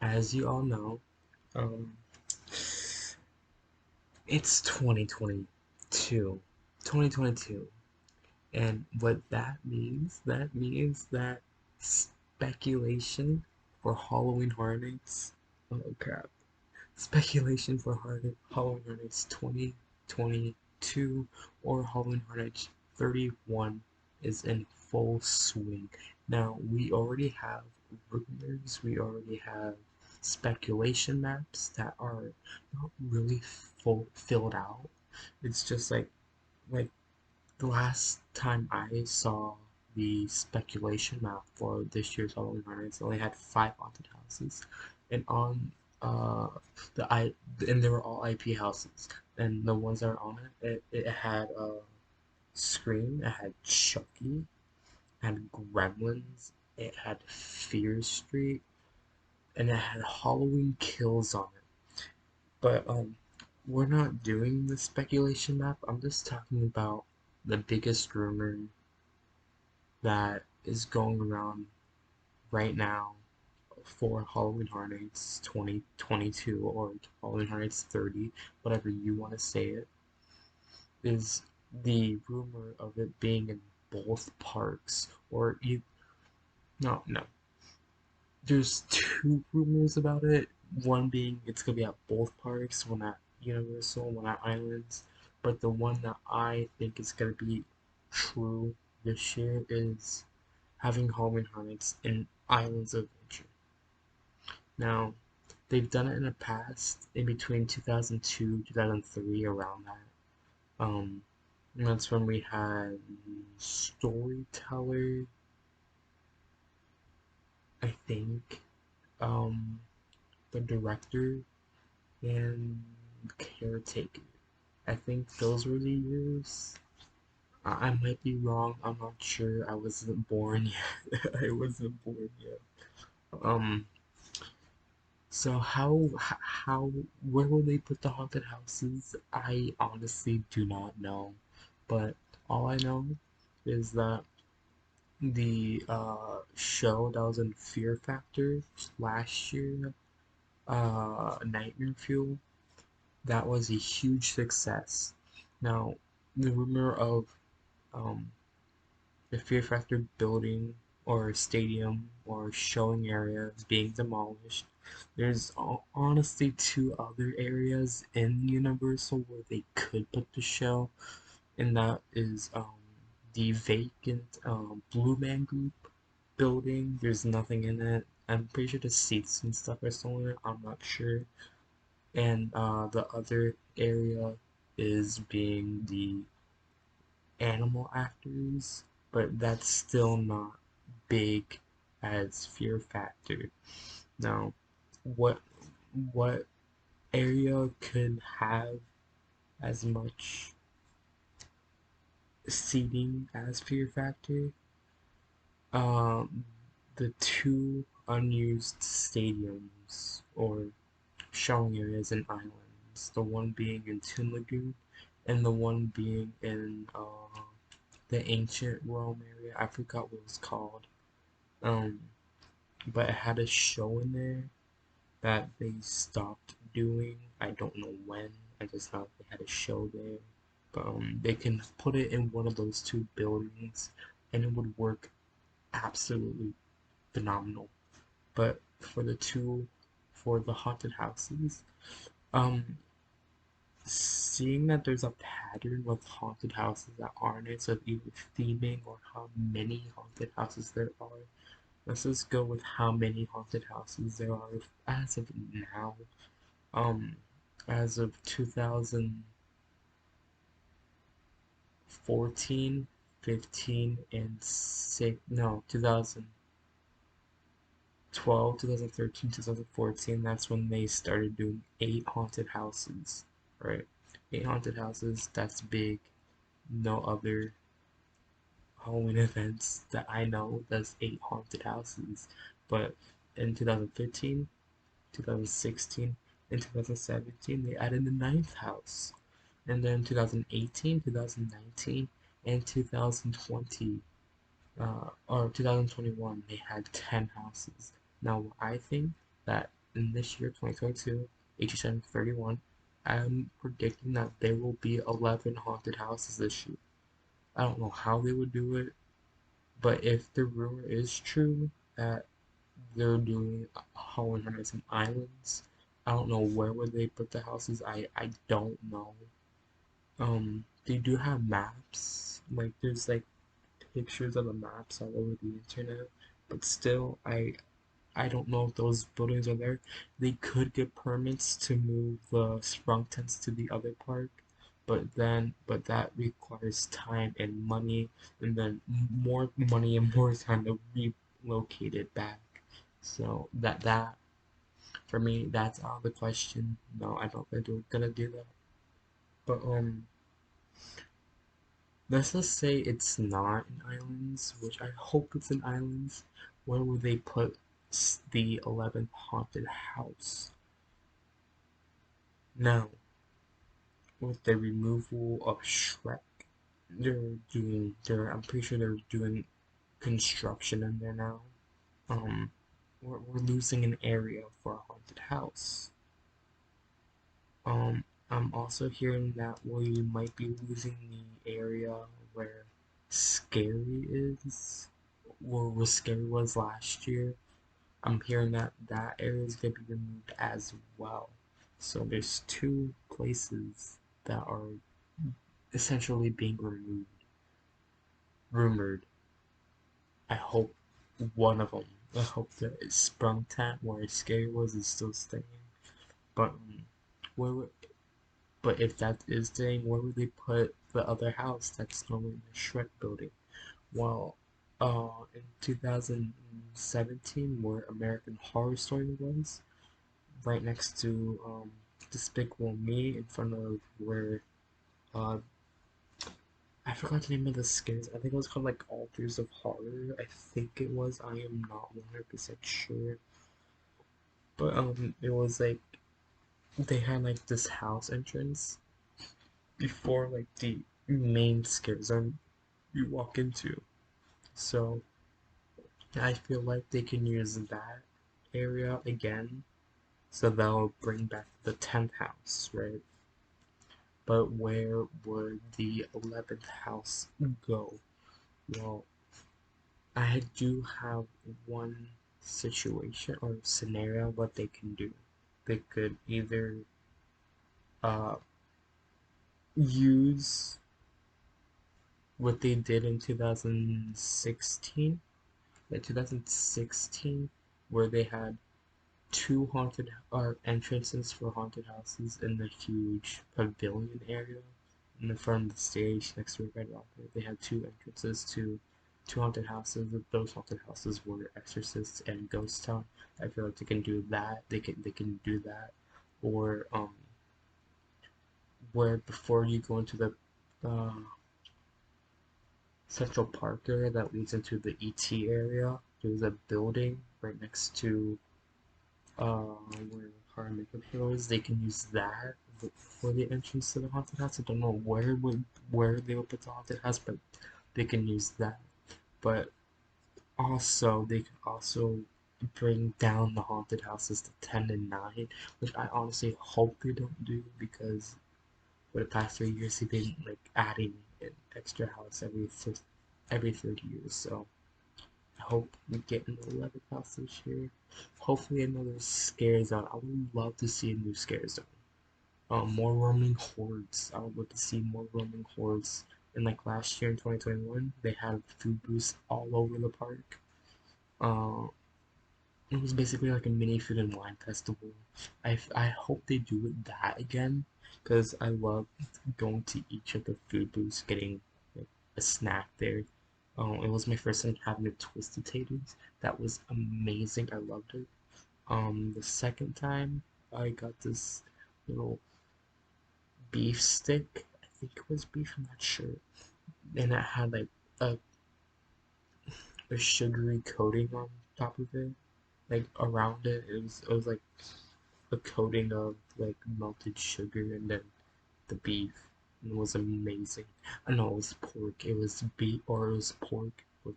As you all know, um, it's 2022. 2022. And what that means that speculation for Halloween Horror Nights, oh crap, speculation for Halloween Horror Nights 2022 or Halloween Horror Nights 31 is in full swing. Now, we already have rumors, we already have speculation maps that are not really filled out. It's just like the last time I saw the speculation map for this year's Halloween Horror Nights, it only had 5 haunted houses, and on uh the I and they were all IP houses, and the ones that are on it had Scream, it had Chucky, it had Gremlins, it had Fear Street, and it had Halloween Kills on it. But we're not doing the speculation map. I'm just talking about the biggest rumor that is going around right now for Halloween Horror Nights 2022 or Halloween Horror Nights 30, whatever you want to say it, is the rumor of it being in both parks. Or you, no, no. There's two rumors about it. One being it's gonna be at both parks, one at Universal, one at Islands. But the one that I think is gonna be true this year is having Halloween Hornets in Islands of Adventure. Now, they've done it in the past, in between 2002, 2003, around that. And that's when we had Storyteller, I think, um, the director, and Caretaker. I think those were the years. I might be wrong. I'm not sure. I wasn't born yet. I wasn't born yet. Um, So how where will they put the haunted houses? I honestly do not know, but all I know is that the show that was in Fear Factor last year, Nightmare Fuel, that was a huge success. Now, the rumor of um the Fear Factor building or stadium or showing area being demolished. There's honestly two other areas in Universal where they could put the show, and that is the vacant Blue Man Group building. There's nothing in it. I'm pretty sure the seats and stuff are still in it. I'm not sure. And the other area is being the animal actors, but that's still not big as Fear Factor. Now, what what area could have as much seating as Fear Factor? Um, the two unused stadiums or showing areas and islands. The one being in Toon Lagoon, and the one being in the ancient Rome area. I forgot what it was called. Um, but it had a show in there that they stopped doing. I don't know when. I just know they had a show there. But they can put it in one of those two buildings, and it would work absolutely phenomenal. But for the haunted houses, um, seeing that there's a pattern with haunted houses that aren't it, so either theming or how many haunted houses there are. Let's just go with how many haunted houses there are as of now. Um, as of 2014, 15, and 6, no, 2012, 2013, 2014, that's when they started doing 8 haunted houses, right? 8 haunted houses, that's big. No other Halloween events that I know does 8 haunted houses. But in 2015, 2016, and 2017, they added the ninth house. And then 2018, 2019, and 2020, or 2021, they had 10 houses. Now, I think that in this year, 2022, HSN 31, I'm predicting that there will be 11 haunted houses this year. I don't know how they would do it, but if the rumor is true that they're doing Halloween Horror Nights in islands, I don't know where would they put the houses. I don't know. They do have maps. Like there's like pictures of the maps all over the internet, but still, I don't know if those buildings are there. They could get permits to move the sprung tents to the other park, but that requires time and money, and then more money and more time to relocate it back. So that for me, that's out of the question. No, I don't think they're gonna do that. But let's just say it's not in islands, which I hope it's in islands. Where would they put the 11th haunted house? Now, with the removal of Shrek, I'm pretty sure they're doing construction in there now. Um, we're losing an area for a haunted house. I'm also hearing that we might be losing the area where Scary is, or where Scary was last year. I'm hearing that that area is going to be removed as well. So there's two places that are essentially being removed, rumored. I hope one of them. I hope that Sprung Tent, where Scary was, is still staying. But where would, but if that is staying, where would they put the other house that's normally in the Shrek building? Well, in 2017, where American Horror Story was, right next to Despicable Me, in front of where uh, I forgot the name of the skins. I think it was called like Altars of Horror. I think it was. I am not 100% sure. But it was like they had like this house entrance before like the main scare zone you walk into. So I feel like they can use that area again. So they'll bring back the 10th house, right? But where would the 11th house go? Well, I do have one situation or scenario what they can do. They could either uh, use what they did in 2016, like 2016, where they had two haunted entrances for haunted houses in the huge pavilion area in the front of the stage next to Red Rocker. They had two entrances to two haunted houses. Those haunted houses were Exorcist and Ghost Town. I feel like they can do that. They can do that, or where before you go into the uh, Central Park area that leads into the ET area, there's a building right next to where Horror Makeup Heroes, they can use that for the entrance to the haunted house. I don't know where they would put the haunted house, but they can use that. But also they can also bring down the haunted houses to 10 and 9, which I honestly hope they don't do because for the past 3 years they've been like adding an extra house every 30 years. So I hope we get an 11th house this year. Hopefully another scare zone. I would love to see a new scare zone. More roaming hordes. I would love to see more roaming hordes. And like last year in 2021, they had food booths all over the park. Uh, it was basically like a mini food and wine festival. I hope they do it that again because I love going to each of the food booths, getting like, a snack there. It was my first time having a Twisted Taters. That was amazing. I loved it. The second time I got this little beef stick. I think it was beef. I'm not sure. And it had like a, a sugary coating on top of it, like around it. It was like a coating of like melted sugar and then the beef. And it was amazing. I know it was pork. It was beef or it was pork with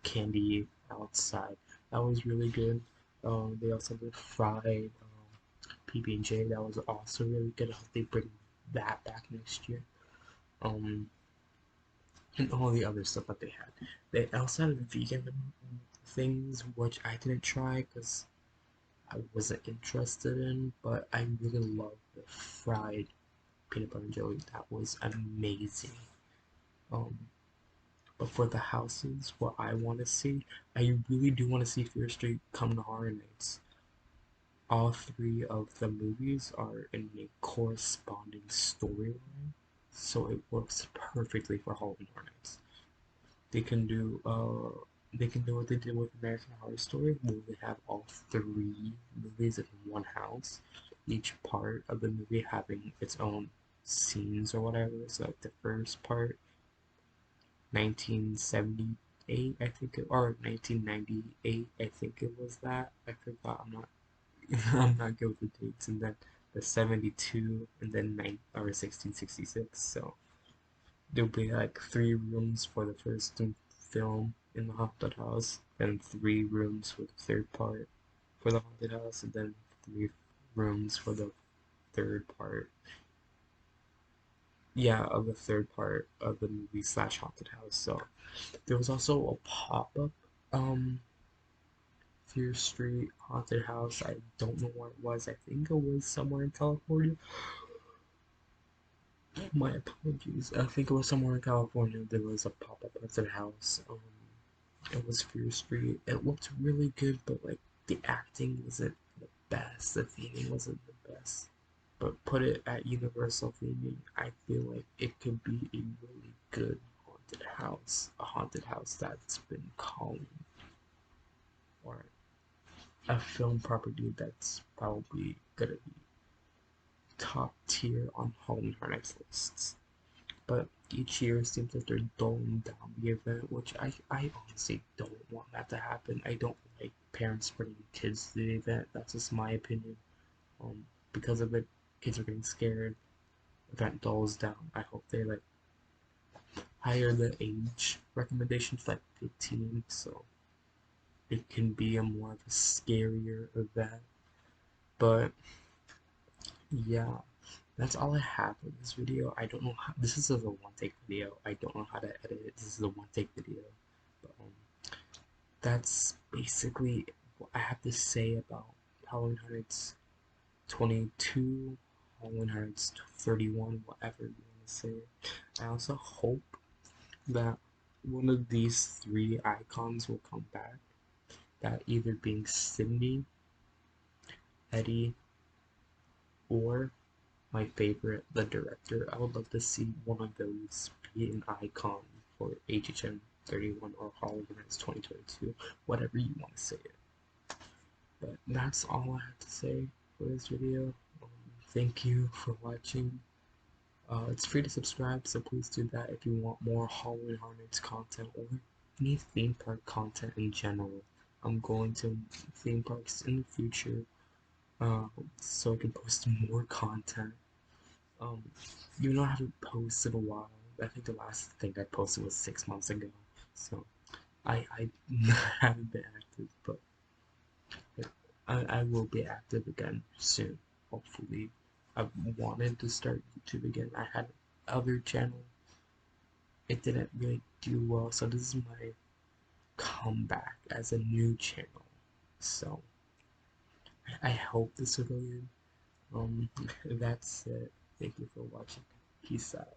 candy outside. That was really good. They also did fried PB&J. That was also really good. I hope they bring that back next year. Um, and all the other stuff that they had. They also had vegan things, which I didn't try because I wasn't interested in, but I really love the fried peanut butter and jelly. That was amazing. Um, but for the houses, what I want to see, I really do want to see Fear Street come to Horror Nights. All three of the movies are in a corresponding storyline, so it works perfectly for Halloween Horror Nights. They can do they can do what they did with American Horror Story, where they have all three movies in one house, each part of the movie having its own scenes or whatever. So like the first part, 1978, I think it, or 1998, I think it was that. I forgot. I'm not I'm not good with the dates. And then the 72, and then 1666. So there'll be like 3 rooms for the first film in the haunted house, then 3 rooms for the third part for the haunted house, and then 3 rooms for the third part. Yeah, of the third part of the movie slash haunted house. So there was also a pop up Fear Street haunted house. I don't know where it was. I think it was somewhere in California. My apologies. I think it was somewhere in California. There was a pop up haunted house. It was Fear Street. It looked really good, but like the acting wasn't the best. The theming wasn't the best. But put it at Universal theming, I feel like it could be a really good haunted house. A haunted house that's been calling, or a film property that's probably gonna be top tier on Halloween Horror Nights lists. But each year it seems like they're doling down the event, which I honestly don't want that to happen. I don't like parents bringing kids to the event. That's just my opinion. Because of it, kids are getting scared. Event dulls down. I hope they like higher the age recommendation to like 15, so it can be a more of a scarier event. But yeah, that's all I have for this video. I don't know how, this is a one take video. I don't know how to edit it. This is a one take video. But that's basically what I have to say about Halloween Heights 22, Halloween Heights 31, whatever you want to say. I also hope that one of these 3 icons will come back. That either being Sydney, Eddie, or my favorite, the director. I would love to see one of those be an icon for HHN 31 or Halloween Heights 2022, whatever you want to say it. But that's all I have to say for this video. Thank you for watching. It's free to subscribe, so please do that if you want more Halloween Horror Nights content or any theme park content in general. I'm going to theme parks in the future, so I can post more content. Um, you know, I haven't posted a while. I think the last thing I posted was 6 months ago, so I haven't been active, but I will be active again soon, hopefully. I wanted to start YouTube again. I had other channel. It didn't really do well, so this is my comeback as a new channel. So I hope this will go good. That's it. Thank you for watching. Peace out.